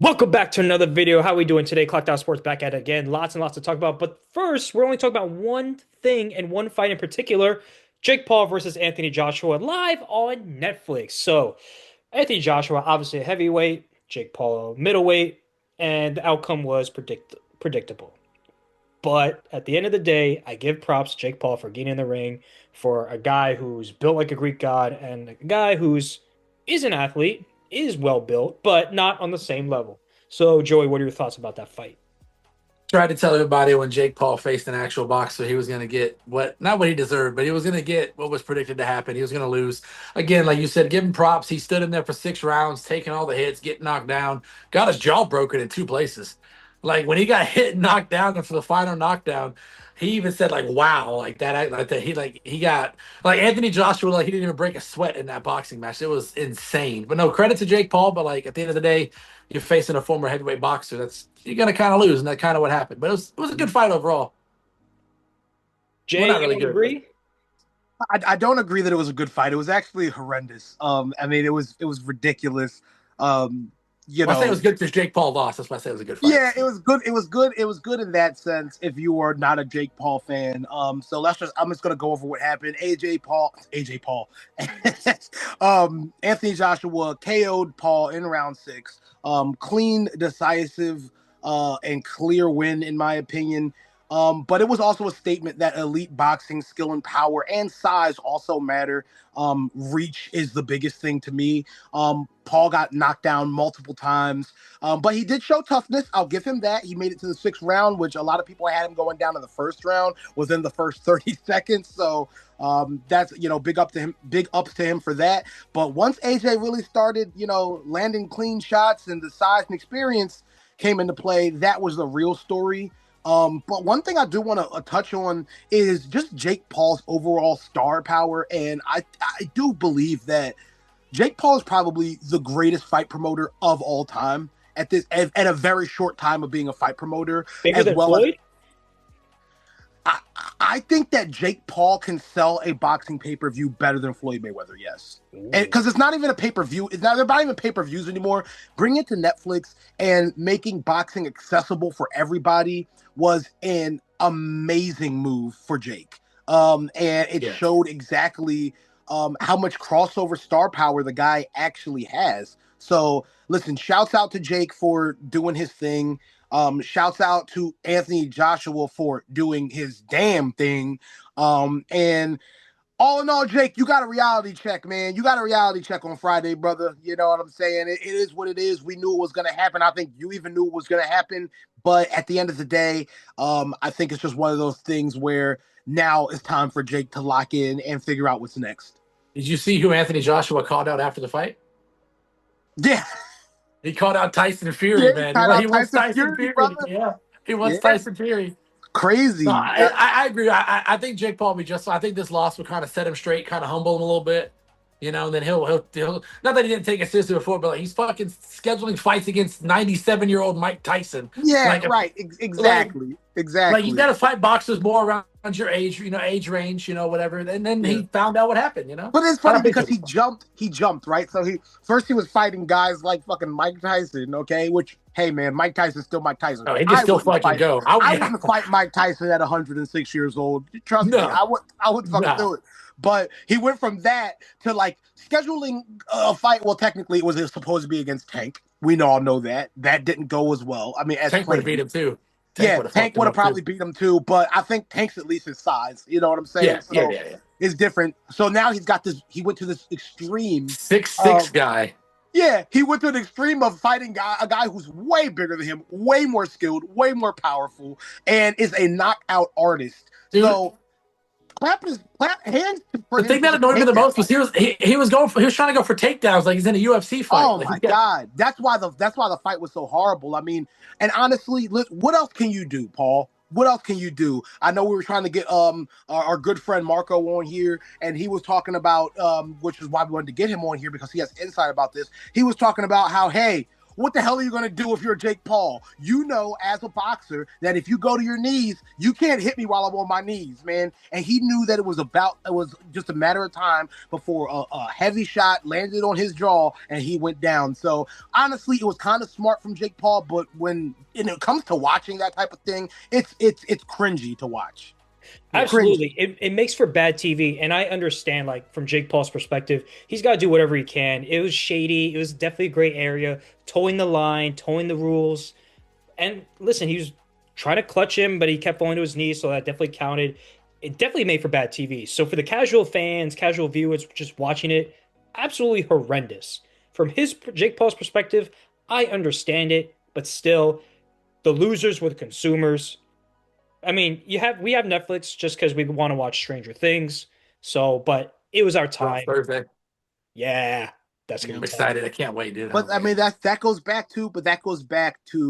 Welcome back to another video. How we doing today? Clocked Out Sports back at it again. Lots and lots to talk about. But first, we're only talking about one thing and one fight in particular. Jake Paul versus Anthony Joshua live on Netflix. So, Anthony Joshua, obviously a heavyweight, Jake Paul a middleweight, and the outcome was predictable. But at the end of the day, I give props to Jake Paul for getting in the ring for a guy who's built like a Greek god and a guy who's is an athlete, is well built, but not on the same level. So, Joey, what are your thoughts about that fight? Tried to tell everybody when Jake Paul faced an actual boxer, he was going to get not what he deserved, but he was going to get what was predicted to happen. He was going to lose. Again, like you said, give him props. He stood in there for 6 rounds, taking all the hits, getting knocked down, got his jaw broken in 2 places. Like when he got hit and knocked down and for the final knockdown, he even said like, "Wow," like that. He got like Anthony Joshua, like he didn't even break a sweat in that boxing match. It was insane. But no credit to Jake Paul. But like at the end of the day, you're facing a former heavyweight boxer. That's you're gonna kind of lose, and that's kind of what happened. But it was a good fight overall. Well, Jay, not you really don't good, but agree? I don't agree that it was a good fight. It was actually horrendous. I mean, it was ridiculous. Um, you well, I say it know, was good because Jake Paul lost. That's why I say it was a good fight. yeah, it was good. It was good. It was good in that sense. If you were not a Jake Paul fan, so I'm just gonna go over what happened. AJ Paul, Anthony Joshua KO'd Paul in round six. Clean, decisive, and clear win in my opinion. But it was also a statement that elite boxing skill and power and size also matter. Reach is the biggest thing to me. Paul got knocked down multiple times, but he did show toughness. I'll give him that. He made it to the sixth round, which a lot of people had him going down in the first round within the first 30 seconds. So that's big ups to him for that. But once AJ really started, landing clean shots and the size and experience came into play, that was the real story. But one thing I do want to touch on is just Jake Paul's overall star power, and I do believe that Jake Paul is probably the greatest fight promoter of all time at a very short time of being a fight promoter, Bigger as than well as Floyd? I, I think that Jake Paul can sell a boxing pay per view better than Floyd Mayweather. Yes, and Ooh. because it's not even a pay per view, they're not even pay per views anymore. Bring it to Netflix and making boxing accessible for everybody was an amazing move for Jake. And it Yeah. showed exactly how much crossover star power the guy actually has. So listen, shouts out to Jake for doing his thing. Shouts out to Anthony Joshua for doing his damn thing. And all in all, Jake, you got a reality check, man. You got a reality check on Friday, brother. You know what I'm saying? It is what it is. We knew it was going to happen. I think you even knew it was going to happen. But at the end of the day, I think it's just one of those things where now it's time for Jake to lock in and figure out what's next. Did you see who Anthony Joshua called out after the fight? Yeah, He called out Tyson yeah, Fury, man. cut He out wants Tyson Tyson Fury, Fury. brother. Yeah, he wants Yeah, Tyson Fury. No, crazy. I agree. I think Jake Paul will be just. I think this loss will kind of set him straight, kind of humble him a little bit, and then he'll not that he didn't take it seriously before, but like he's fucking scheduling fights against 97-year-old Mike Tyson. Yeah, Like, right. like Exactly. like you Exactly. got to fight boxers more around your age, age range, whatever. And then Yeah. he found out what happened. But it's Not funny a big because deal. he jumped, right? So he was fighting guys like fucking Mike Tyson, okay? Which, hey man, Mike Tyson's still Mike Tyson. No, he can I still wouldn't fucking fight go. I Yeah, wouldn't fight Mike Tyson at 106 years old. Trust me, no, I wouldn't fucking no. do it. But he went from that to like scheduling a fight. Well, technically it was supposed to be against Tank. We all know that. That didn't go as well. I mean, as Tank would have beat planned. him too. Tank Yeah, would have Tank fucked him would have up too. probably beat him too, but I think Tank's at least his size. You know what I'm saying? Yeah, yeah, So yeah, yeah. it's different. So now he's got this. He went to this extreme 6'6" of guy. yeah. He went to an extreme of fighting a guy who's way bigger than him, way more skilled, way more powerful, and is a knockout artist. Dude, So clap hands for the him thing for that just annoyed me the take that most fight. was he was trying to go for takedowns like he's in a UFC fight. Oh Like my he got God, that's why the fight was so horrible. I mean, and honestly, what else can you do, Paul? What else can you do? I know we were trying to get our good friend Marco on here, and he was talking about which is why we wanted to get him on here because he has insight about this. He was talking about how, hey, what the hell are you going to do if you're Jake Paul? You know, as a boxer, that if you go to your knees, you can't hit me while I'm on my knees, man. And he knew that it was just a matter of time before a heavy shot landed on his jaw and he went down. So honestly, it was kind of smart from Jake Paul, but when it comes to watching that type of thing, it's cringy to watch. Absolutely. It makes for bad TV. And I understand, like, from Jake Paul's perspective, he's got to do whatever he can. It was shady. It was definitely a gray area, towing the line, towing the rules. And listen, he was trying to clutch him, but he kept falling to his knees. So that definitely counted. It definitely made for bad TV. So for the casual fans, casual viewers just watching it, absolutely horrendous. From Jake Paul's perspective, I understand it, but still, the losers were the consumers. I mean, we have Netflix just because we want to watch Stranger Things. So, but it was our time. Thursday. Yeah, that's gonna I'm be tough. excited. I can't wait, dude. But I mean that goes back to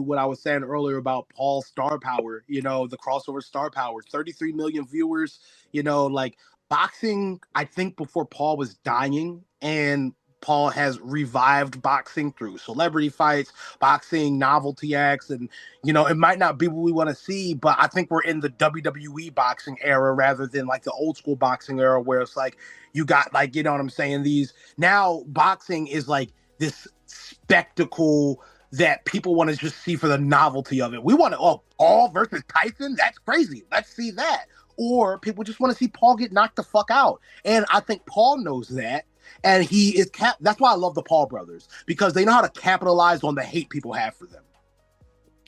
what I was saying earlier about Paul's star power, the crossover star power. 33 million viewers, like boxing, I think before Paul was dying, and Paul has revived boxing through celebrity fights, boxing, novelty acts, and it might not be what we want to see, but I think we're in the WWE boxing era rather than like the old school boxing era where it's like you got like, you know what I'm saying? These now boxing is like this spectacle that people want to just see for the novelty of it. We want to, Paul versus Tyson? That's crazy. Let's see that. Or people just want to see Paul get knocked the fuck out. And I think Paul knows that. And he is that's why I love the Paul brothers, because they know how to capitalize on the hate people have for them.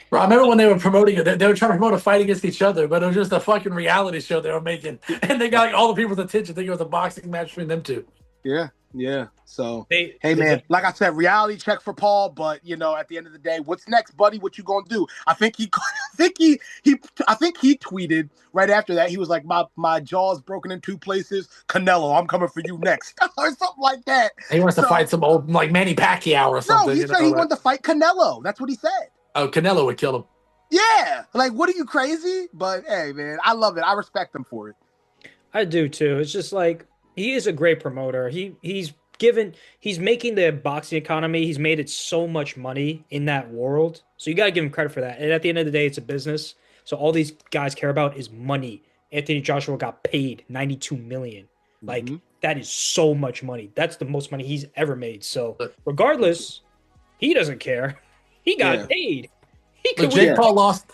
Bro, I remember when they were promoting it, they were trying to promote a fight against each other, but it was just a fucking reality show they were making. And they got like all the people's attention thinking it was a boxing match between them two. Yeah. So, hey, man, like I said, reality check for Paul, but at the end of the day, what's next, buddy? What you gonna do? I think he tweeted right after that. He was like, my jaw's broken in two places. Canelo, I'm coming for you next, or something like that. He wants to fight some old like Manny Pacquiao or something. No, he said he wanted to fight Canelo. That's what he said. Oh, Canelo would kill him. Yeah, like what are you crazy? But hey, man, I love it. I respect him for it. I do too. It's just like he is a great promoter. He's making the boxing economy. He's made it so much money in that world. So you got to give him credit for that. And at the end of the day, it's a business. So all these guys care about is money. Anthony Joshua got paid 92 million. Like that is so much money. That's the most money he's ever made. So regardless, he doesn't care. He got paid. But Jake Paul lost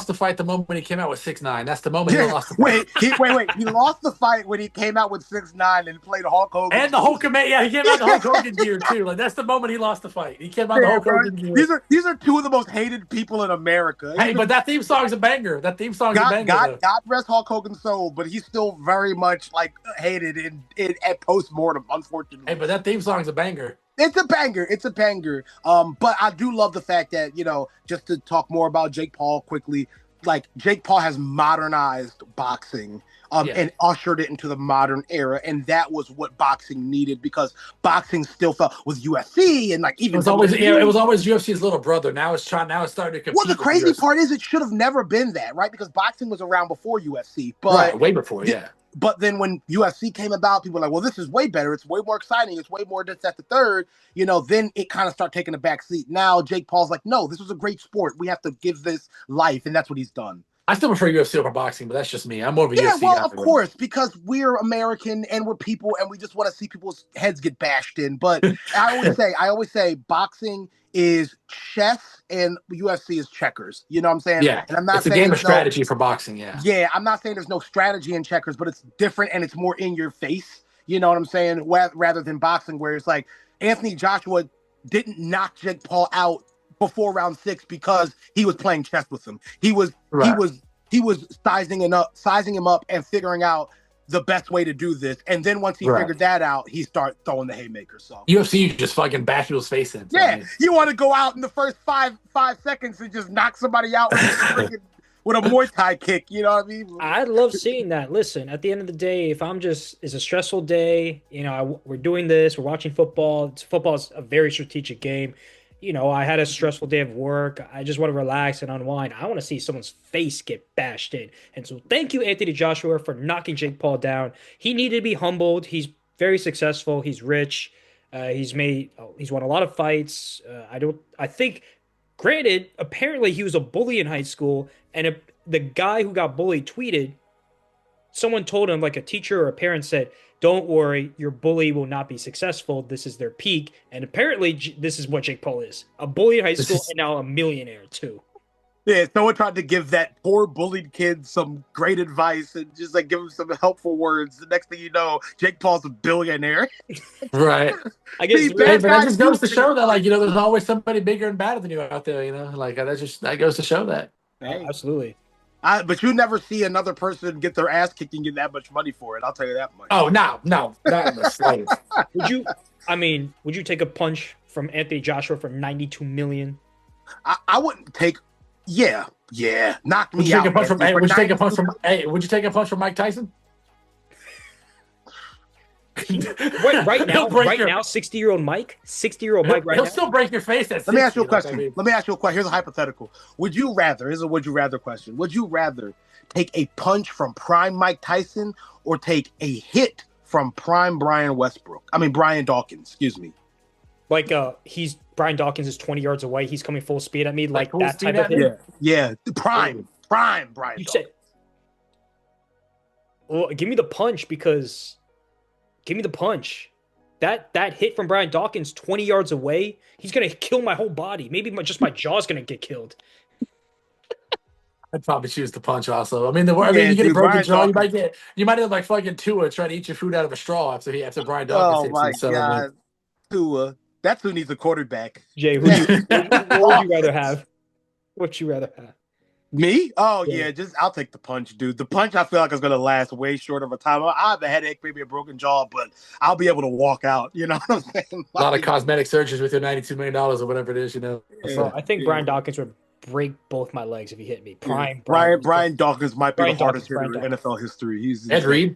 the fight the moment he came out with 6'9". That's the moment he lost the fight. Wait. He lost the fight when he came out with 6'9" and played Hulk Hogan. And the Hulk he came out the Hulk Hogan gear too. Like that's the moment he lost the fight. He came out the Hulk Hogan gear. These are two of the most hated people in America. Hey, but that theme song's a banger. God rest Hulk Hogan's soul, but he's still very much like hated at post-mortem, unfortunately. Hey, but that theme song's a banger. It's a banger. But I do love the fact that, just to talk more about Jake Paul quickly, like Jake Paul has modernized boxing and ushered it into the modern era. And that was what boxing needed, because boxing still felt with UFC and like even it was always UFC's little brother. Now it's starting to compete. Well, the crazy part is it should have never been that, right? Because boxing was around before UFC, but right, way before, yeah. But then when UFC came about, people were like, well, this is way better. It's way more exciting. It's way more this, that, the third. Then it kind of started taking a back seat. Now Jake Paul's like, no, this was a great sport. We have to give this life. And that's what he's done. I still prefer UFC over boxing, but that's just me. I'm more of a UFC guy. Yeah, of course, because we're American and we're people and we just want to see people's heads get bashed in. But I always say boxing is chess and UFC is checkers. You know what I'm saying? Yeah. And I'm not it's a game of strategy for boxing, yeah. Yeah, I'm not saying there's no strategy in checkers, but it's different and it's more in your face. You know what I'm saying? Rather than boxing, where it's like Anthony Joshua didn't knock Jake Paul out before round 6 because he was playing chess with him. He was sizing him up and figuring out the best way to do this. And then once he figured that out, he started throwing the haymakers. So UFC just fucking bash people's face in. Yeah, you want to go out in the first five seconds and just knock somebody out with a Muay Thai kick. You know what I mean? I love seeing that. Listen, at the end of the day, if it's a stressful day, we're doing this, we're watching football. Football is a very strategic game. I had a stressful day of work. I just want to relax and unwind. I want to see someone's face get bashed in. And so thank you, Anthony Joshua, for knocking Jake Paul down. He needed to be humbled. He's very successful. He's rich. He's won a lot of fights. I think, granted, apparently he was a bully in high school, and the guy who got bullied tweeted, someone told him, like a teacher or a parent said, "Don't worry, your bully will not be successful. This is their peak." And apparently, this is what Jake Paul is: a bully in high school and now a millionaire too. Yeah, someone tried to give that poor bullied kid some great advice and just like give him some helpful words. The next thing you know, Jake Paul's a billionaire. Right. I guess Hey, Hey, bad but that guys just goes to do- show that, like, there's always somebody bigger and badder than you out there, like that goes to show that. Hey, absolutely. but you never see another person get their ass kicked and get that much money for it. I'll tell you that much. Oh, no, not in the slightest. Would you take a punch from Anthony Joshua for 92 million? I wouldn't take. Yeah, knock Would me you out. take a punch from? Anthony, Hey, for would you take a 92 punch from? Hey, would you take a punch from Mike Tyson? Right He'll break right your- now, 60-year-old Mike, 60-year-old Mike, right He'll now. still break your face. Let me ask you a question. Here's a hypothetical. Would you rather? Here's a would you rather question. Would you rather take a punch from prime Mike Tyson or take a hit from prime Brian Dawkins? Excuse me. Like Brian Dawkins is 20 yards away. He's coming full speed at me, like full that speed type of at me? hit. Yeah. Prime Brian. You Dawkins. said, well, give me the punch because give me the punch. That hit from Brian Dawkins 20 yards away, he's gonna kill my whole body. Maybe just my jaw's gonna get killed. I'd probably choose the punch also. I mean, you get a dude, broken Brian jaw, Dawkins. you might end up like fucking Tua trying to eat your food out of a straw after Brian Dawkins Oh hits my you. So, God. Tua. That's who needs a quarterback. Jay, what would you rather have? What would you rather have? Me? Oh Yeah. yeah, I'll take the punch, dude. The punch I feel like is gonna last way short of a time. I have a headache, maybe a broken jaw, but I'll be able to walk out. You know what I'm saying? a lot of cosmetic surgeries with your $92 million or whatever it is, Yeah. So, I think Yeah. Brian Dawkins would break both my legs if he hit me. Prime Brian Dawkins might be Brian the hardest Dawkins, hitter in Brian NFL history. He's Ed Reed,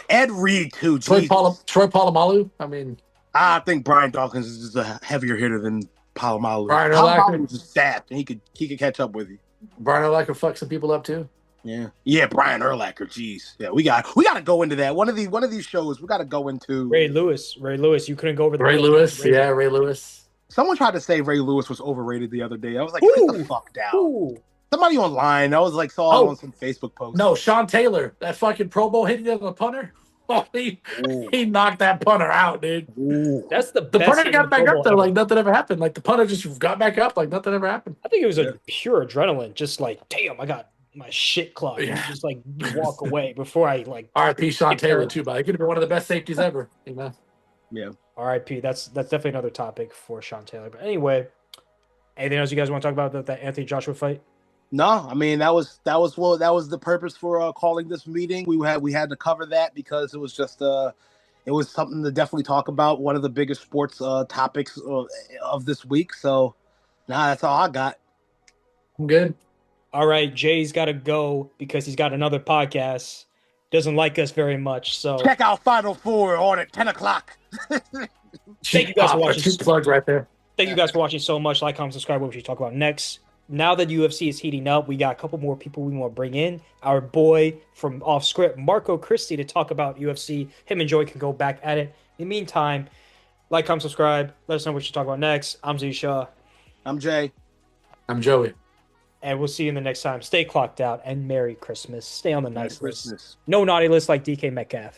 Ed Reed too. Troy Jesus. Polamalu. I mean, I think Brian Dawkins is just a heavier hitter than Palomalu. Brian Palomalu Urlacher. was just fat, and he could catch up with you. Brian Urlacher fuck some people up too. Yeah, Brian Urlacher. Jeez, yeah, we got to go into that. One of these shows, we got to go into Ray Lewis, you couldn't go over the Ray Lewis. Someone tried to say Ray Lewis was overrated the other day. I was like, Ooh. get the fuck down. Ooh. Somebody online, I was like, saw it on some Facebook post. No, Sean Taylor, that fucking Pro Bowl hitting on the punter. Oh, he knocked that punter out, dude. Ooh. That's the The best punter hit in got the back Pro up Bowl there ever. like nothing ever happened. Like the punter just got back up like nothing ever happened. I think it was a pure adrenaline. Just like, damn, I got my shit clogged. And Yeah. just like walk away before I like R.I.P. Sean Take Taylor care. too, but he could have been one of the best safeties ever. RIP. That's definitely another topic for Sean Taylor. But anyway, anything else you guys want to talk about that Anthony Joshua fight? No, I mean that was the purpose for calling this meeting. We had to cover that because it was just it was something to definitely talk about. One of the biggest sports topics of this week. So, that's all I got. I'm good. All right, Jay's got to go because he's got another podcast. Doesn't like us very much. So Check out Final Four on at 10:00. Thank you guys for watching. Cheap plug right there. thank you guys for watching so much. Like, comment, subscribe. What we should talk about next. Now that UFC is heating up, we got a couple more people we want to bring in. Our boy from off script, Marco Christie, to talk about UFC. Him and Joey can go back at it. In the meantime, like, comment, subscribe. Let us know what we should talk about next. I'm Z Shaw, I'm Jay. I'm Joey. and we'll see you in the next time. Stay clocked out and Merry Christmas. Stay on the nice list. Christmas. No naughty list like DK Metcalf.